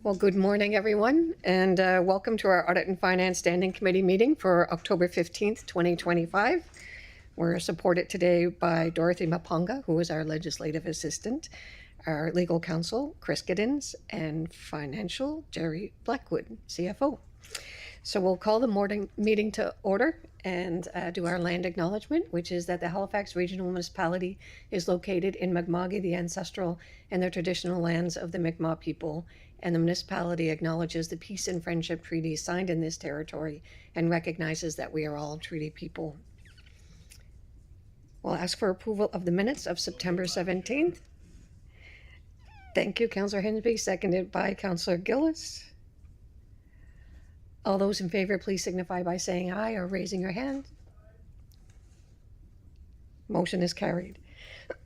Well, good morning, everyone, and welcome to our Audit and Finance Standing Committee meeting for October 15th, 2025. We're supported today by Dorothy Maponga, who is our legislative assistant, our legal counsel, Chris Giddens, and financial, Jerry Blackwood, CFO. So we'll call the morning meeting to order and do our land acknowledgement, which is that the Halifax Regional Municipality is located in Mi'kma'ki, the ancestral and the traditional lands of the Mi'kmaq people, and the municipality acknowledges the peace and friendship treaties signed in this territory and recognizes that we are all treaty people. We'll ask for approval of the minutes of September 17th. Thank you, Councillor Hensby, seconded by Councillor Gillis. All those in favor, please signify by saying aye or raising your hand. Motion is carried.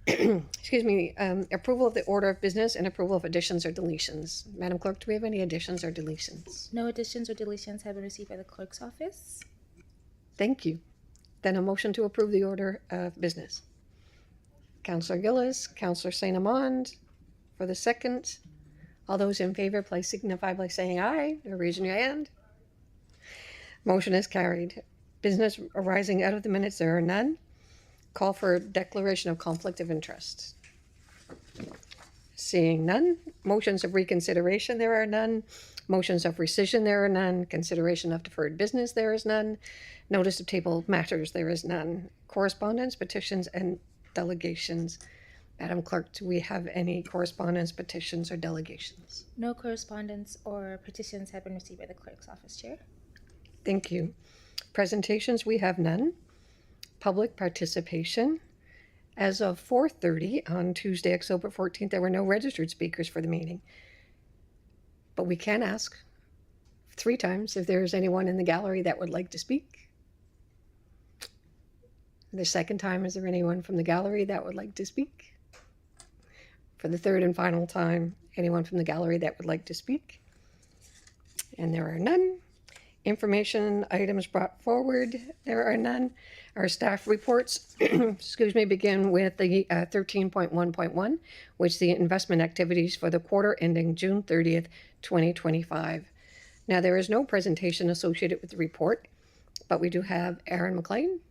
Excuse me, approval of the order of business and approval of additions or deletions. Madam Clerk, do we have any additions or deletions? No additions or deletions have been received by the clerk's office. Thank you. Then a motion to approve the order of business. Councillor Gillis, Councillor St. Amand for the second. All those in favor, please signify by saying aye or raising your hand. Motion is carried. Business arising out of the minutes, there are none. Call for declaration of conflict of interest. Seeing none. Motions of reconsideration, there are none. Motions of rescission, there are none. Consideration of deferred business, there is none. Notice of table matters, there is none. Correspondence, petitions, and delegations. Madam Clerk, do we have any correspondence, petitions, or delegations? No correspondence or petitions have been received by the clerk's office, Chair. Thank you. Presentations, we have none. Public participation. As of 4:30 on Tuesday, October 14th, there were no registered speakers for the meeting. But we can ask 3 times if there is anyone in the gallery that would like to speak. The second time, is there anyone from the gallery that would like to speak? For the third and final time, anyone from the gallery that would like to speak? And there are none. Information items brought forward, there are none. Our staff reports, excuse me, begin with the 13.1.1, which the investment activities for the quarter ending June 30th, 2025. Now, there is no presentation associated with the report, but we do have Aaron McLean,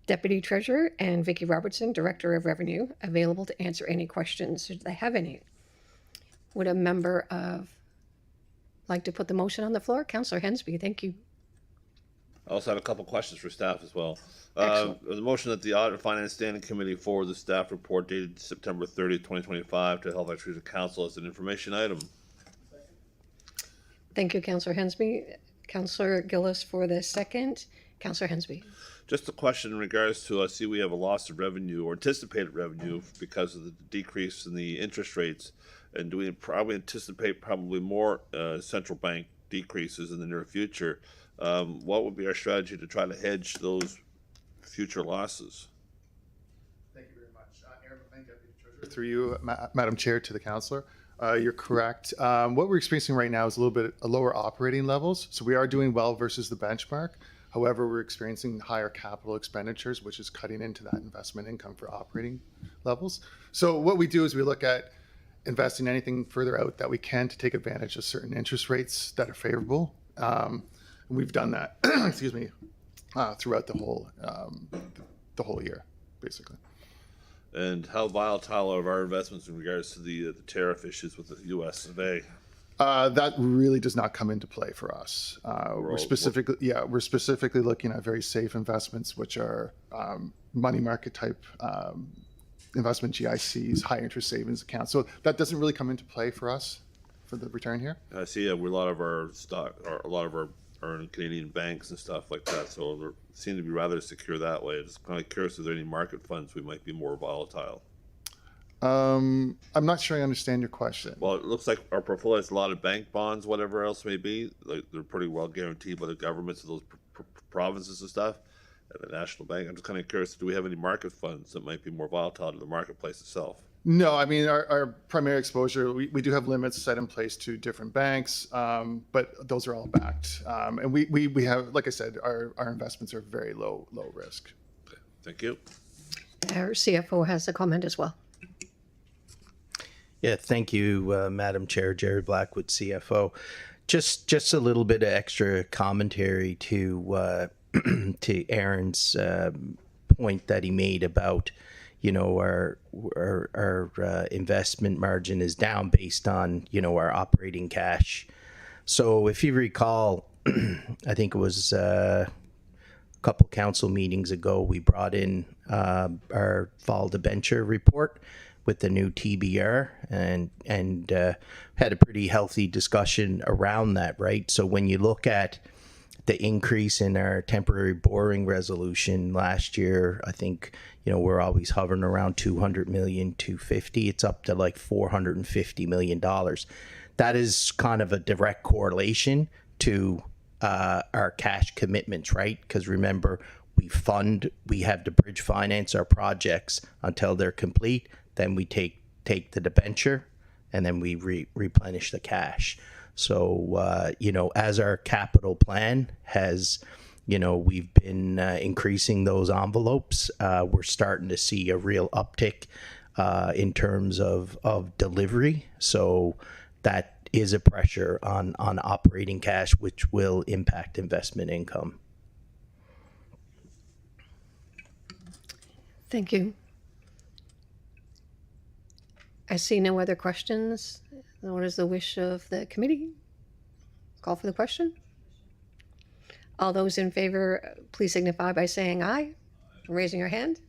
Deputy Treasurer, and Vicki Robertson, Director of Revenue, available to answer any questions should they have any. Would a member of like to put the motion on the floor? Councillor Hensby, thank you. I also have a couple questions for staff as well. Excellent. The motion that the Audit and Finance Standing Committee forward the staff report dated September 30th, 2025 to Halifax Regional Council as an information item. Thank you, Councillor Hensby. Councillor Gillis for the second. Councillor Hensby. Just a question in regards to, I see we have a loss of revenue or anticipated revenue because of the decrease in the interest rates. And do we probably anticipate more central bank decreases in the near future? What would be our strategy to try to hedge those future losses? Thank you very much. Aaron McLean, Deputy Treasurer. Through you, Madam Chair, to the Councillor. You're correct. What we're experiencing right now is a lower operating levels. So we are doing well versus the benchmark. However, we're experiencing higher capital expenditures, which is cutting into that investment income for operating levels. So what we do is we look at investing anything further out that we can to take advantage of certain interest rates that are favorable. And we've done that, excuse me, throughout the whole year, basically. And how volatile are our investments in regards to the tariff issues with the U.S. of A? That really does not come into play for us. We're specifically looking at very safe investments, which are money market type investment GICs, high interest savings accounts. So that doesn't really come into play for us for the return here. I see a lot of our stock, or a lot of our are in Canadian banks and stuff like that. So we seem to be rather secure that way. I'm just kind of curious if there are any market funds we might be more volatile. I'm not sure I understand your question. Well, it looks like our portfolio has a lot of bank bonds, whatever else may be. Like they're pretty well guaranteed by the governments of those provinces and stuff. At the National Bank, I'm just kind of curious, do we have any market funds that might be more volatile to the marketplace itself? No, I mean, our primary exposure, we do have limits set in place to different banks, but those are all backed. And we have, like I said, our investments are very low risk. Okay, thank you. Our CFO has a comment as well. Yeah, thank you, Madam Chair. Jared Blackwood, CFO. Just a little bit of extra commentary to to Aaron's point that he made about, our investment margin is down based on, our operating cash. So if you recall, I think it was a couple council meetings ago, we brought in our fall debenture report with the new TBR and had a pretty healthy discussion around that, right? So when you look at the increase in our temporary borrowing resolution last year, I think, we're always hovering around 200 million, 250. It's up to like $450 million. That is kind of a direct correlation to our cash commitments, right? Because remember, we have to bridge finance our projects until they're complete. Then we take the debenture, and then we replenish the cash. So, as our capital plan has, we've been increasing those envelopes. We're starting to see a real uptick in terms of delivery. So that is a pressure on operating cash, which will impact investment income. Thank you. I see no other questions. What is the wish of the committee? Call for the question. All those in favor, please signify by saying aye, raising your hand.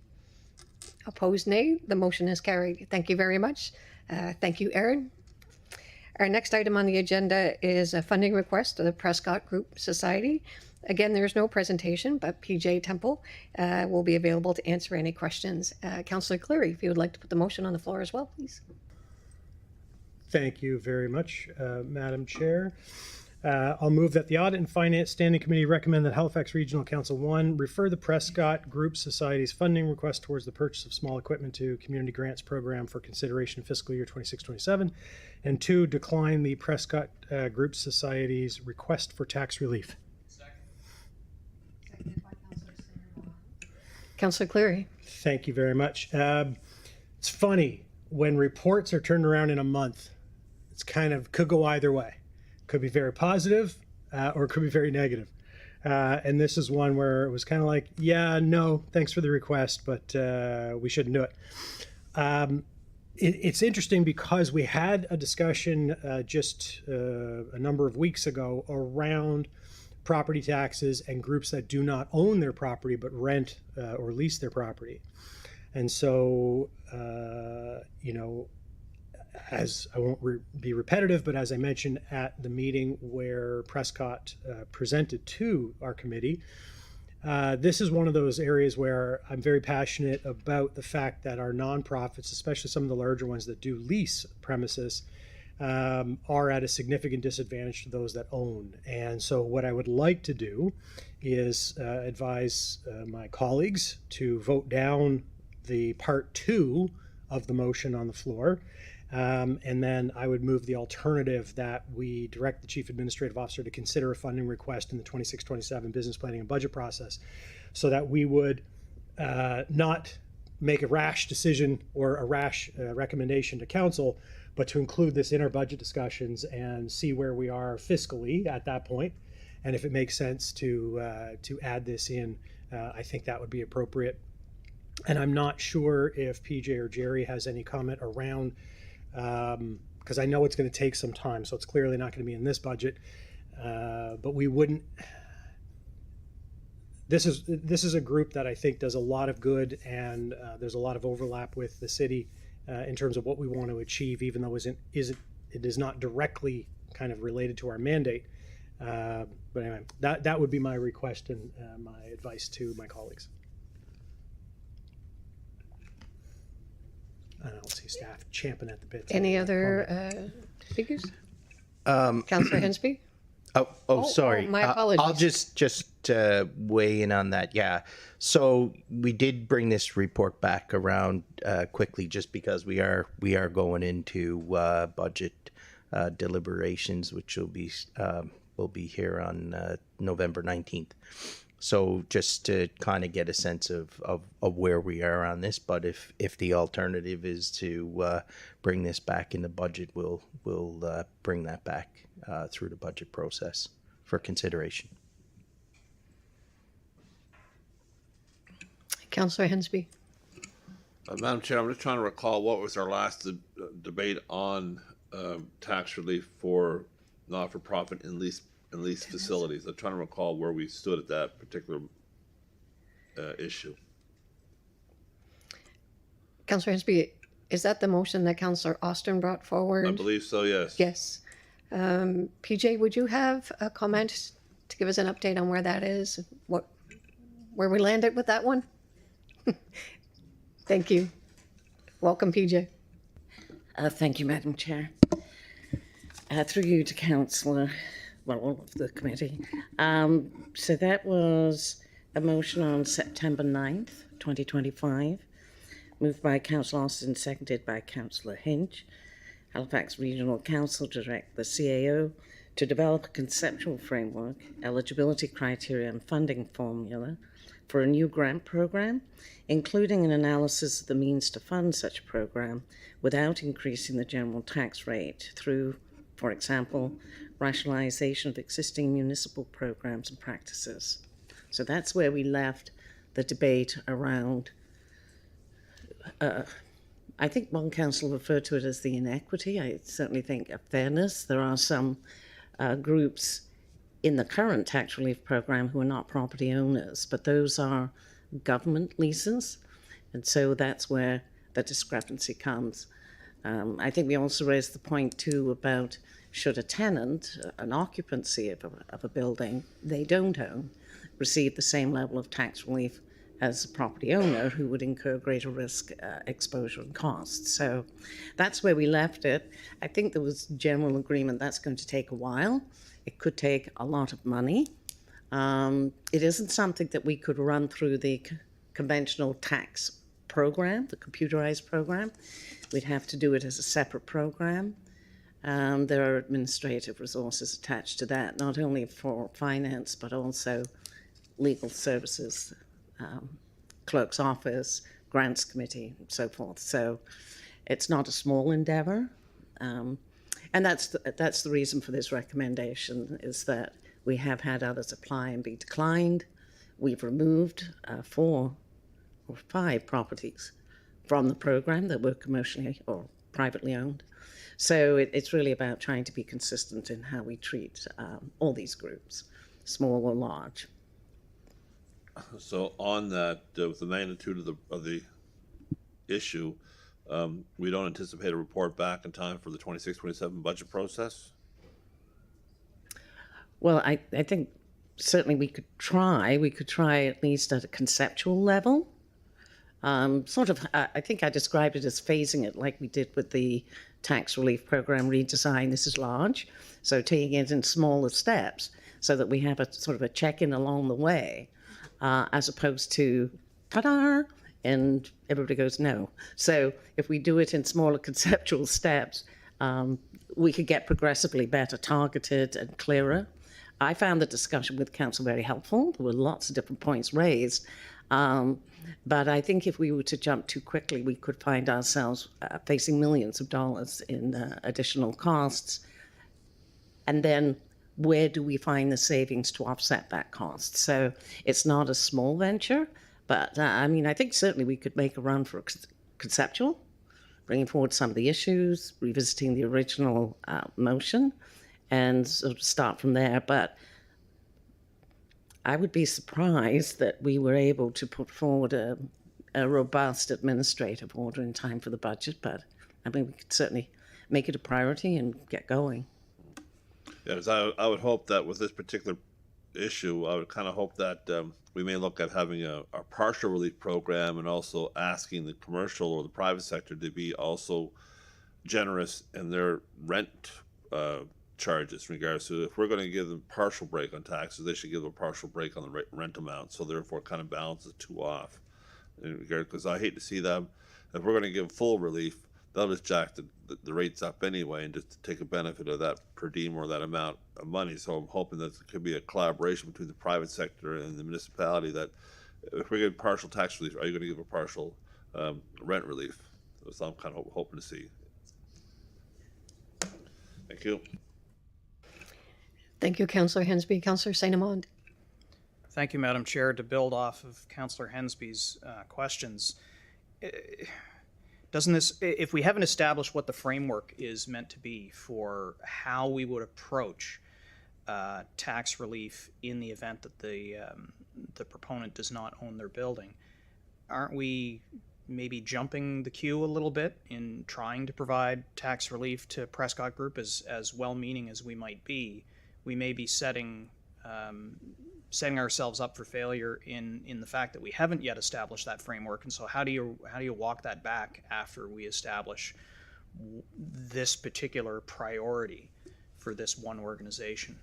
Opposed, nay. The motion is carried. Thank you very much. Thank you, Aaron. Our next item on the agenda is a funding request of the Prescott Group Society. Again, there's no presentation, but PJ Temple will be available to answer any questions. Councillor Cleary, if you would like to put the motion on the floor as well, please. Thank you very much, Madam Chair. I'll move that the Audit and Finance Standing Committee recommend that Halifax Regional Council 1 refer the Prescott Group Society's funding request towards the purchase of small equipment to Community Grants Program for consideration fiscal year 26-27, and 2, decline the Prescott Group Society's request for tax relief. Councillor Cleary. Thank you very much. It's funny, when reports are turned around in a month, it's could go either way. Could be very positive or it could be very negative. And this is one where it was kind of like, yeah, no, thanks for the request, but we shouldn't do it. It's interesting because we had a discussion just a number of weeks ago around property taxes and groups that do not own their property but rent or lease their property. And so, as I won't be repetitive, but as I mentioned at the meeting where Prescott presented to our committee, this is one of those areas where I'm very passionate about the fact that our nonprofits, especially some of the larger ones that do lease premises, are at a significant disadvantage to those that own. And so what I would like to do is advise my colleagues to vote down the part 2 of the motion on the floor. And then I would move the alternative that we direct the Chief Administrative Officer to consider a funding request in the 26-27 business planning and budget process, so that we would not make a rash decision or a rash recommendation to council, but to include this in our budget discussions and see where we are fiscally at that point. And if it makes sense to add this in, I think that would be appropriate. And I'm not sure if PJ or Jerry has any comment around, because I know it's going to take some time, so it's clearly not going to be in this budget. But we wouldn't. This is a group that I think does a lot of good, and there's a lot of overlap with the city in terms of what we want to achieve, even though it is not directly kind of related to our mandate. But anyway, that would be my request and my advice to my colleagues. I don't see staff champing at the bit. Any other figures? Councillor Hensby? Sorry. My apologies. I'll just weigh in on that. Yeah. So we did bring this report back around quickly, just because we are going into budget deliberations, which will be here on November 19th. So just to kind of get a sense of where we are on this, but if the alternative is to bring this back in the budget, we'll bring that back through the budget process for consideration. Councillor Hensby. Madam Chair, I'm just trying to recall what was our last debate on tax relief for not-for-profit and lease facilities. I'm trying to recall where we stood at that particular issue. Councillor Hensby, is that the motion that Councillor Austin brought forward? I believe so, yes. Yes. PJ, would you have a comment to give us an update on where that is? Where we landed with that one? Thank you. Welcome, PJ. Thank you, Madam Chair. Through you to Councillor, well, all of the committee. So that was a motion on September 9th, 2025, moved by Councillor Austin, seconded by Councillor Hinch. Halifax Regional Council direct the CAO to develop a conceptual framework, eligibility criteria and funding formula for a new grant program, including an analysis of the means to fund such a program without increasing the general tax rate through, for example, rationalization of existing municipal programs and practices. So that's where we left the debate around, I think one council referred to it as the inequity. I certainly think of fairness. There are some groups in the current tax relief program who are not property owners, but those are government leases. And so that's where the discrepancy comes. I think we also raised the point too about should a tenant, an occupancy of a building they don't own, receive the same level of tax relief as a property owner who would incur greater risk, exposure and costs. So that's where we left it. I think there was general agreement that's going to take a while. It could take a lot of money. It isn't something that we could run through the conventional tax program, the computerized program. We'd have to do it as a separate program. There are administrative resources attached to that, not only for finance, but also legal services, clerk's office, grants committee, and so forth. So it's not a small endeavor. And that's the reason for this recommendation, is that we have had others apply and be declined. We've removed 4 or 5 properties from the program that were commercially or privately owned. So it's really about trying to be consistent in how we treat all these groups, small or large. So on that, with the magnitude of the issue, we don't anticipate a report back in time for the 26-27 budget process? Well, I think certainly we could try. We could try at least at a conceptual level. I think I described it as phasing it like we did with the tax relief program redesign. This is large, so taking it in smaller steps so that we have a sort of a check-in along the way, as opposed to ta-da, and everybody goes no. So if we do it in smaller conceptual steps, we could get progressively better targeted and clearer. I found the discussion with council very helpful. There were lots of different points raised. But I think if we were to jump too quickly, we could find ourselves facing millions of dollars in additional costs. And then where do we find the savings to offset that cost? So it's not a small venture, but I mean, I think certainly we could make a run for conceptual, bringing forward some of the issues, revisiting the original motion, and sort of start from there. But I would be surprised that we were able to put forward a robust administrative order in time for the budget, but I mean, we could certainly make it a priority and get going. Yes, I would hope that with this particular issue, I would kind of hope that we may look at having a partial relief program and also asking the commercial or the private sector to be also generous in their rent charges in regards to, if we're going to give them partial break on taxes, they should give them a partial break on the rent amount, so therefore kind of balance the two off in regard, because I hate to see them, if we're going to give full relief, they'll just jack the rates up anyway and just take a benefit of that per diem or that amount of money. So I'm hoping that there could be a collaboration between the private sector and the municipality that if we get partial tax relief, are you going to give a partial rent relief? That's what I'm kind of hoping to see. Thank you. Thank you, Councillor Hensby. Councillor St. Amand. Thank you, Madam Chair. To build off of Councillor Hensby's questions, doesn't this, if we haven't established what the framework is meant to be for how we would approach tax relief in the event that the proponent does not own their building, aren't we maybe jumping the queue a little bit in trying to provide tax relief to Prescott Group? As well-meaning as we might be, we may be setting ourselves up for failure in the fact that we haven't yet established that framework. And so how do you walk that back after we establish this particular priority for this one organization?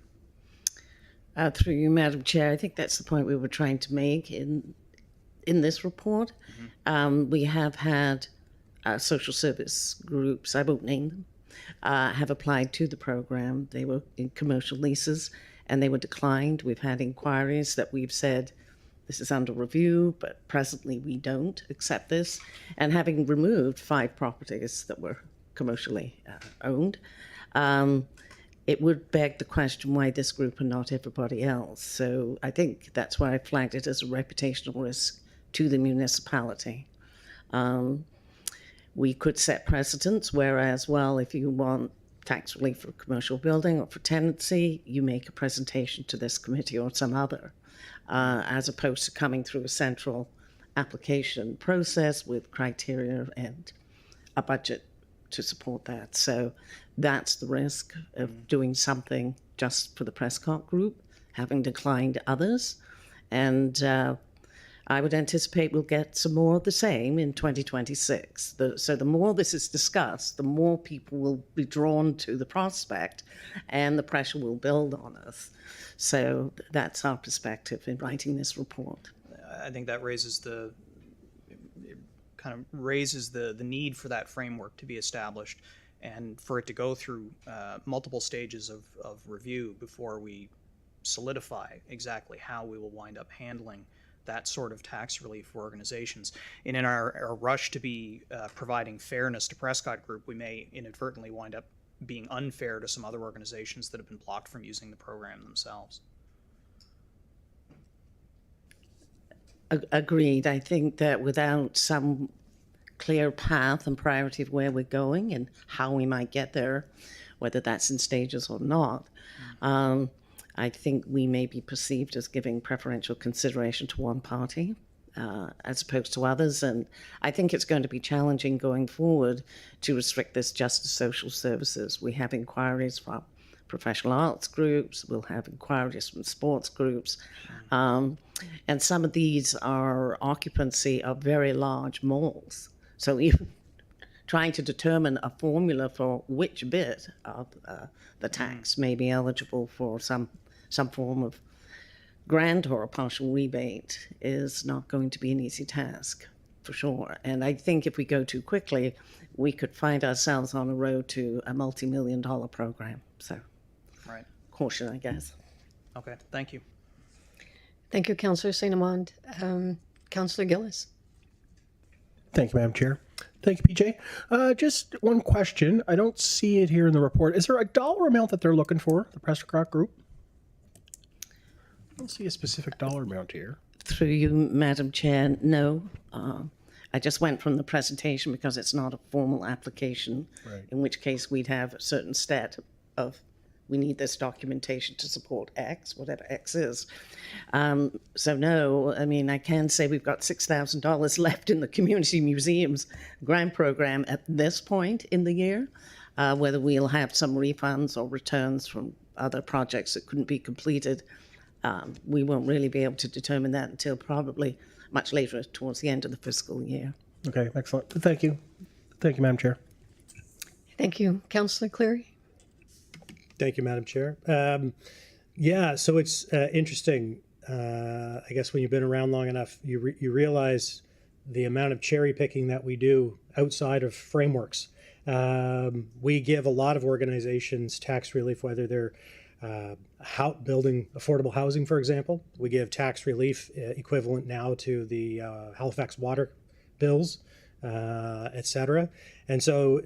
Through you, Madam Chair, I think that's the point we were trying to make in this report. We have had social service groups, I won't name them, have applied to the program. They were in commercial leases and they were declined. We've had inquiries that we've said this is under review, but presently we don't accept this. And having removed 5 properties that were commercially owned, it would beg the question why this group and not everybody else. So I think that's why I flagged it as a reputational risk to the municipality. We could set precedents, whereas, well, if you want tax relief for a commercial building or for tenancy, you make a presentation to this committee or some other, as opposed to coming through a central application process with criteria and a budget to support that. So that's the risk of doing something just for the Prescott Group, having declined others. And I would anticipate we'll get some more of the same in 2026. So the more this is discussed, the more people will be drawn to the prospect and the pressure will build on us. So that's our perspective in writing this report. I think that raises the need for that framework to be established and for it to go through multiple stages of review before we solidify exactly how we will wind up handling that sort of tax relief for organizations. And in our rush to be providing fairness to Prescott Group, we may inadvertently wind up being unfair to some other organizations that have been blocked from using the program themselves. Agreed. I think that without some clear path and priority of where we're going and how we might get there, whether that's in stages or not, I think we may be perceived as giving preferential consideration to one party as opposed to others. And I think it's going to be challenging going forward to restrict this just to social services. We have inquiries from professional arts groups, we'll have inquiries from sports groups, and some of these are occupancy of very large malls. So even trying to determine a formula for which bit of the tax may be eligible for some form of grant or a partial rebate is not going to be an easy task, for sure. And I think if we go too quickly, we could find ourselves on a road to a multi-million-dollar program. So, right. Caution, I guess. Okay, thank you. Thank you, Councillor St. Amand. Councillor Gillis. Thank you, Madam Chair. Thank you, PJ. Just one question. I don't see it here in the report. Is there a dollar amount that they're looking for, the Prescott Group? I don't see a specific dollar amount here. Through you, Madam Chair, no. I just went from the presentation because it's not a formal application, Right. in which case we'd have a certain stat of we need this documentation to support X, whatever X is. So no, I mean, I can say we've got $6,000 left in the Community Museums grant program at this point in the year. Whether we'll have some refunds or returns from other projects that couldn't be completed, we won't really be able to determine that until probably much later towards the end of the fiscal year. Okay, excellent. Thank you. Thank you, Madam Chair. Thank you. Councillor Cleary. Thank you, Madam Chair. Yeah, so it's interesting. I guess when you've been around long enough, you realize the amount of cherry picking that we do outside of frameworks. We give a lot of organizations tax relief, whether they're building affordable housing, for example. We give tax relief equivalent now to the Halifax water bills, etc. And so,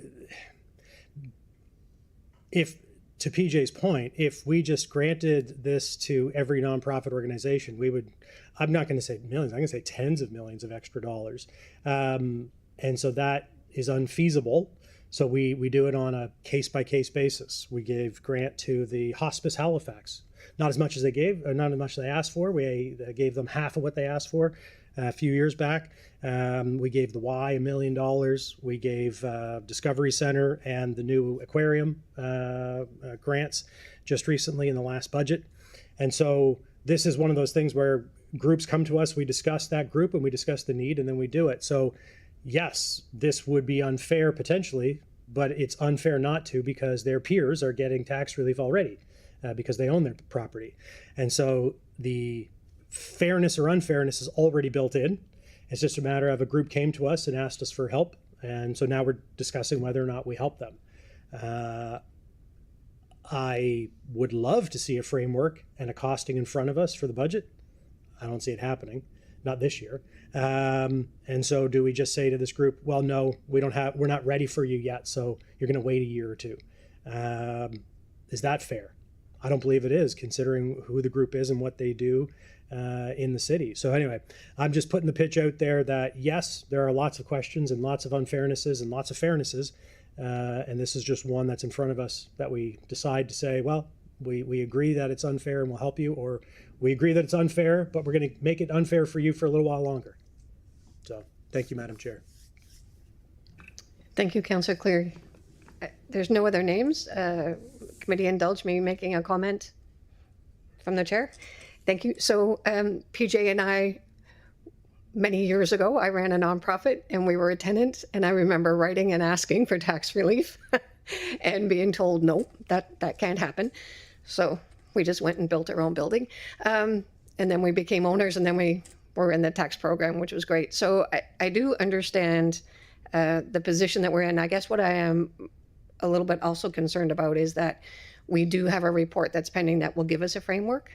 if to PJ's point, if we just granted this to every nonprofit organization, we would, I'm not going to say millions, I'm going to say tens of millions of extra dollars. And so that is unfeasible. So we do it on a case-by-case basis. We gave grant to the Hospice Halifax. Not as much as they gave, or not as much as they asked for. We gave them half of what they asked for a few years back. We gave the Y $1 million. We gave Discovery Center and the new aquarium grants just recently in the last budget. And so this is one of those things where groups come to us, we discuss that group and we discuss the need, and then we do it. So yes, this would be unfair potentially, but it's unfair not to, because their peers are getting tax relief already because they own their property. And so the fairness or unfairness is already built in. It's just a matter of a group came to us and asked us for help. And so now we're discussing whether or not we help them. I would love to see a framework and a costing in front of us for the budget. I don't see it happening, not this year. And so do we just say to this group, well, no, we're not ready for you yet, so you're going to wait a year or two. Is that fair? I don't believe it is, considering who the group is and what they do in the city. So anyway, I'm just putting the pitch out there that yes, there are lots of questions and lots of unfairnesses and lots of fairnesses. And this is just one that's in front of us that we decide to say, well, we agree that it's unfair and we'll help you, or we agree that it's unfair, but we're going to make it unfair for you for a little while longer. So thank you, Madam Chair. Thank you, Councillor Cleary. There's no other names. Committee indulge me making a comment from the chair. Thank you. So PJ and I, many years ago, I ran a nonprofit and we were a tenant, and I remember writing and asking for tax relief and being told, no, that can't happen. So we just went and built our own building. And then we became owners, and then we were in the tax program, which was great. So I do understand the position that we're in. I guess what I am a little bit also concerned about is that we do have a report that's pending that will give us a framework,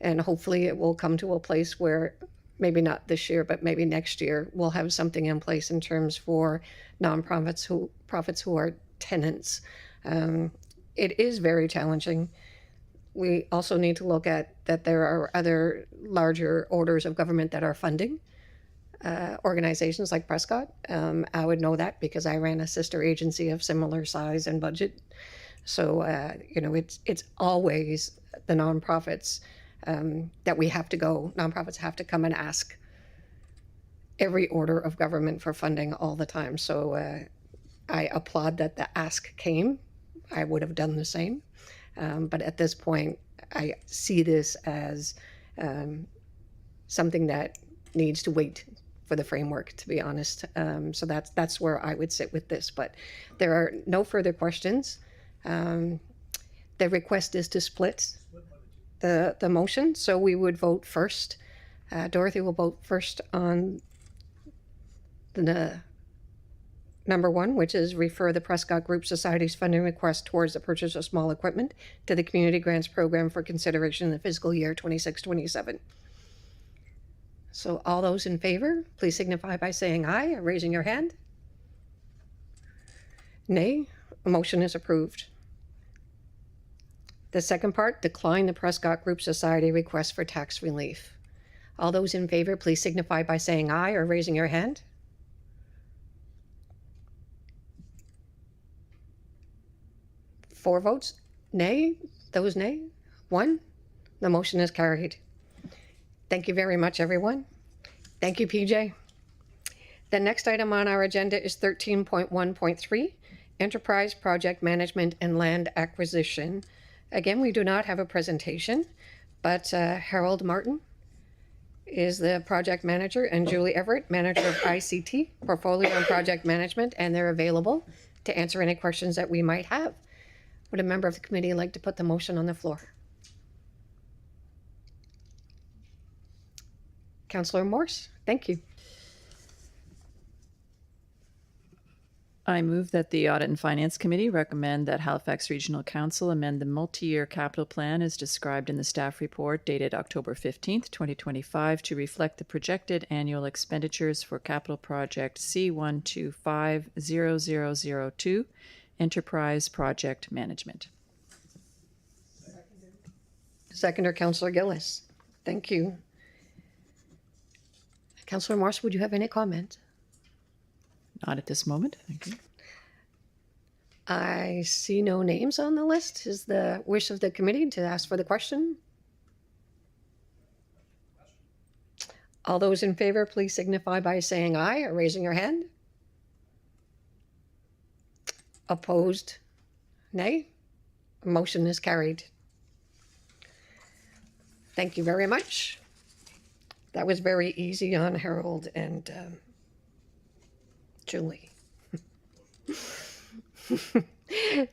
and hopefully it will come to a place where maybe not this year, but maybe next year we'll have something in place in terms for nonprofits who are tenants. It is very challenging. We also need to look at that there are other larger orders of government that are funding organizations like Prescott. I would know that because I ran a sister agency of similar size and budget. So, it's always the nonprofits that we have to go. Nonprofits have to come and ask every order of government for funding all the time. So I applaud that the ask came. I would have done the same. But at this point, I see this as something that needs to wait for the framework, to be honest. So that's where I would sit with this. But there are no further questions. The request is to split the motion. So we would vote first. Dorothy will vote first on the number one, which is refer the Prescott Group Society's funding request towards the purchase of small equipment to the Community Grants Program for consideration in the fiscal year 26-27. So all those in favor, please signify by saying aye or raising your hand. Nay, a motion is approved. The second part, decline the Prescott Group Society request for tax relief. All those in favor, please signify by saying aye or raising your hand. Four votes. Nay. Those nay. One. The motion is carried. Thank you very much, everyone. Thank you, PJ. The next item on our agenda is 13.1.3, Enterprise Project Management and Land Acquisition. Again, we do not have a presentation, but Harold Martin is the project manager, and Julie Everett, manager of ICT, Portfolio and Project Management, and they're available to answer any questions that we might have. Would a member of the committee like to put the motion on the floor? Councillor Morse, thank you. I move that the Audit and Finance Committee recommend that Halifax Regional Council amend the multi-year capital plan as described in the staff report dated October 15th, 2025 to reflect the projected annual expenditures for capital project C12500002, Enterprise Project Management. Seconder, Councillor Gillis. Thank you. Councillor Morse, would you have any comment? Not at this moment. Thank you. I see no names on the list. Is the wish of the committee to ask for the question? All those in favor, please signify by saying aye or raising your hand. Opposed? Nay? Motion is carried. Thank you very much. That was very easy on Harold and Julie.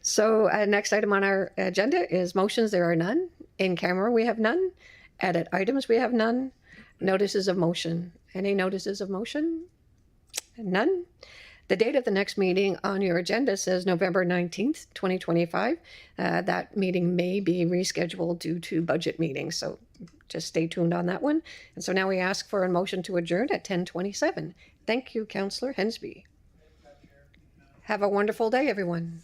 So next item on our agenda is motions. There are none. In camera, we have none. Edit items, we have none. Notices of motion. Any notices of motion? None. The date of the next meeting on your agenda says November 19th, 2025. That meeting may be rescheduled due to budget meetings, so just stay tuned on that one. And so now we ask for a motion to adjourn at 10:27. Thank you, Councillor Hensby. Have a wonderful day, everyone.